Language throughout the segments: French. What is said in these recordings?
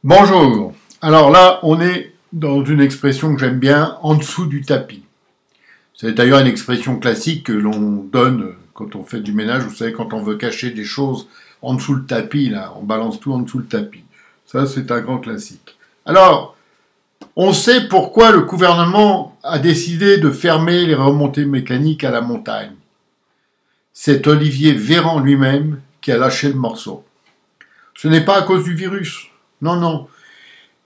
Bonjour. Alors là, on est dans une expression que j'aime bien, en dessous du tapis. C'est d'ailleurs une expression classique que l'on donne quand on fait du ménage. Vous savez, quand on veut cacher des choses en dessous le tapis, là, on balance tout en dessous le tapis. Ça, c'est un grand classique. Alors, on sait pourquoi le gouvernement a décidé de fermer les remontées mécaniques à la montagne. C'est Olivier Véran lui-même qui a lâché le morceau. Ce n'est pas à cause du virus. Non, non.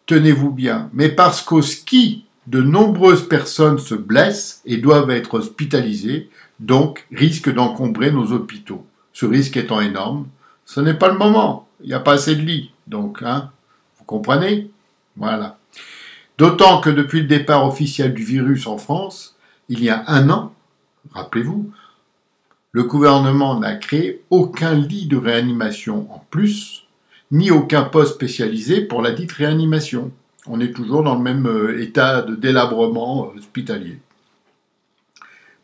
Tenez-vous bien, mais parce qu'au ski, de nombreuses personnes se blessent et doivent être hospitalisées, donc risquent d'encombrer nos hôpitaux. Ce risque étant énorme, ce n'est pas le moment, il n'y a pas assez de lits, donc, vous comprenez? Voilà. D'autant que depuis le départ officiel du virus en France, il y a un an, rappelez-vous, le gouvernement n'a créé aucun lit de réanimation en plus, ni aucun poste spécialisé pour la dite réanimation. On est toujours dans le même état de délabrement hospitalier.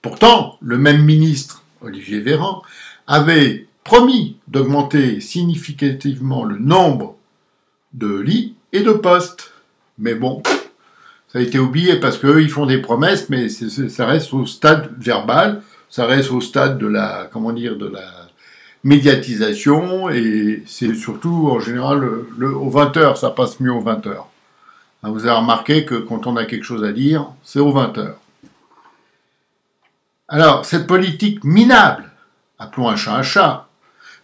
Pourtant, le même ministre, Olivier Véran, avait promis d'augmenter significativement le nombre de lits et de postes. Mais bon, ça a été oublié parce qu'eux, ils font des promesses, mais ça reste au stade verbal, ça reste au stade de la médiatisation, et c'est surtout en général aux 20h, ça passe mieux aux 20h. Vous avez remarqué que quand on a quelque chose à dire, c'est aux 20h. Alors, cette politique minable, appelons un chat,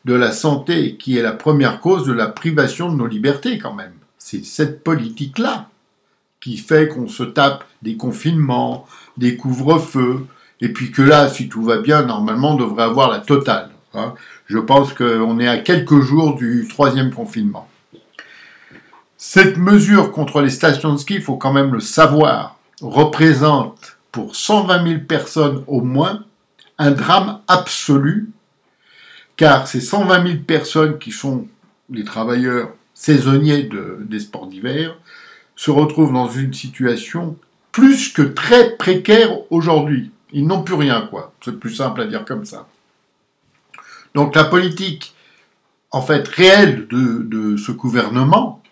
de la santé, qui est la première cause de la privation de nos libertés quand même. C'est cette politique-là qui fait qu'on se tape des confinements, des couvre-feux, et puis que là, si tout va bien, normalement, on devrait avoir la totale. Je pense qu'on est à quelques jours du 3e confinement. Cette mesure contre les stations de ski, il faut quand même le savoir, représente pour 120 000 personnes au moins un drame absolu, car ces 120 000 personnes qui sont les travailleurs saisonniers des sports d'hiver se retrouvent dans une situation plus que très précaire aujourd'hui. Ils n'ont plus rien, quoi. C'est plus simple à dire comme ça. Donc la politique, en fait, réelle de ce gouvernement,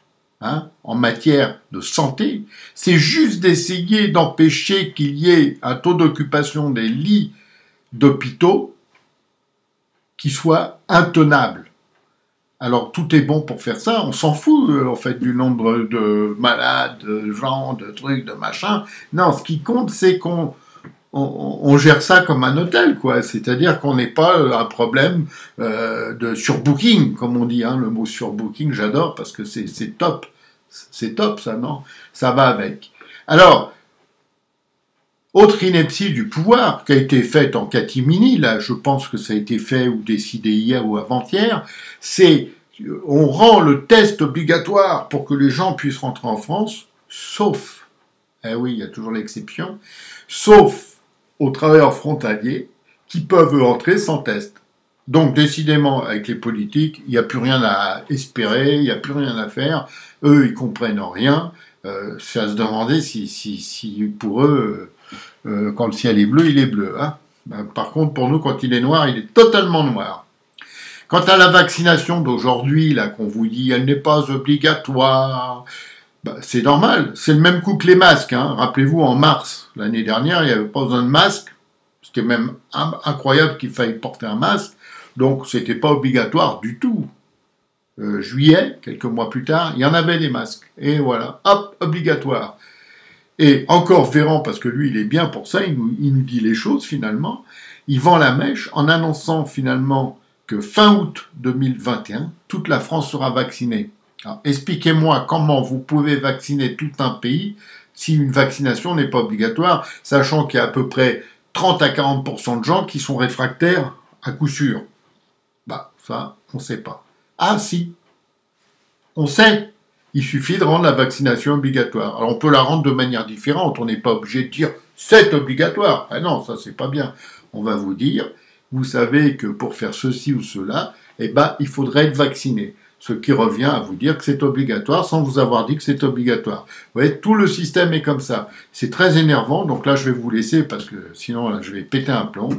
en matière de santé, c'est juste d'essayer d'empêcher qu'il y ait un taux d'occupation des lits d'hôpitaux qui soit intenable. Alors tout est bon pour faire ça, on s'en fout en fait du nombre de malades, de gens, de trucs, de machins. Non, ce qui compte, c'est qu'on gère ça comme un hôtel, quoi. C'est-à-dire qu'on n'est pas un problème de surbooking, comme on dit. Le mot surbooking, j'adore parce que c'est top. C'est top, ça, non? Ça va avec. Alors, autre ineptie du pouvoir qui a été faite en catimini, là, je pense que ça a été fait ou décidé hier ou avant-hier, c'est on rend le test obligatoire pour que les gens puissent rentrer en France, sauf, oui, il y a toujours l'exception, sauf aux travailleurs frontaliers qui peuvent rentrer sans test. Donc, décidément, avec les politiques, il n'y a plus rien à espérer, il n'y a plus rien à faire. Eux, ils comprennent rien. C'est à se demander si pour eux, quand le ciel est bleu, il est bleu. Par contre, pour nous, quand il est noir, il est totalement noir. Quant à la vaccination d'aujourd'hui, là, qu'on vous dit, elle n'est pas obligatoire, c'est normal, c'est le même coup que les masques. Rappelez-vous, en mars, l'année dernière, il n'y avait pas besoin de masque. C'était même incroyable qu'il faille porter un masque. Donc, c'était pas obligatoire du tout. Juillet, quelques mois plus tard, il y en avait des masques. Et voilà, hop, obligatoire. Et encore Véran, parce que lui, il est bien pour ça, il nous dit les choses finalement. Il vend la mèche en annonçant finalement que fin août 2021, toute la France sera vaccinée. Alors, expliquez-moi comment vous pouvez vacciner tout un pays si une vaccination n'est pas obligatoire, sachant qu'il y a à peu près 30 à 40% de gens qui sont réfractaires à coup sûr. Ça, on ne sait pas. Ah si, on sait. Il suffit de rendre la vaccination obligatoire. Alors on peut la rendre de manière différente, on n'est pas obligé de dire c'est obligatoire. Ah non, ça c'est pas bien. On va vous dire, vous savez que pour faire ceci ou cela, il faudrait être vacciné. Ce qui revient à vous dire que c'est obligatoire sans vous avoir dit que c'est obligatoire. Vous voyez, tout le système est comme ça. C'est très énervant, donc là je vais vous laisser parce que sinon là, je vais péter un plomb.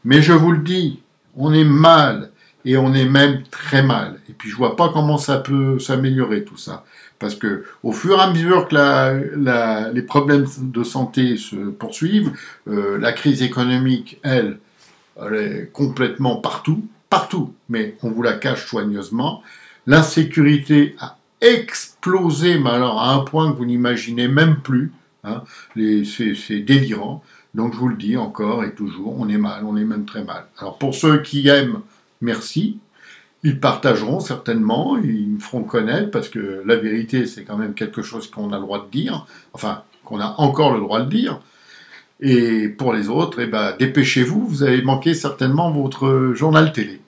Mais je vous le dis, on est mal. Et on est même très mal. Et puis je vois pas comment ça peut s'améliorer tout ça. Parce que au fur et à mesure que les problèmes de santé se poursuivent, la crise économique, elle est complètement partout, partout, mais on vous la cache soigneusement. L'insécurité a explosé, mais alors à un point que vous n'imaginez même plus. Hein, c'est délirant. Donc je vous le dis encore et toujours, on est mal, on est même très mal. Alors pour ceux qui aiment, merci. Ils partageront certainement, ils me feront connaître, parce que la vérité, c'est quand même quelque chose qu'on a le droit de dire, enfin, qu'on a encore le droit de dire. Et pour les autres, eh ben, dépêchez-vous, vous avez manqué certainement votre journal télé.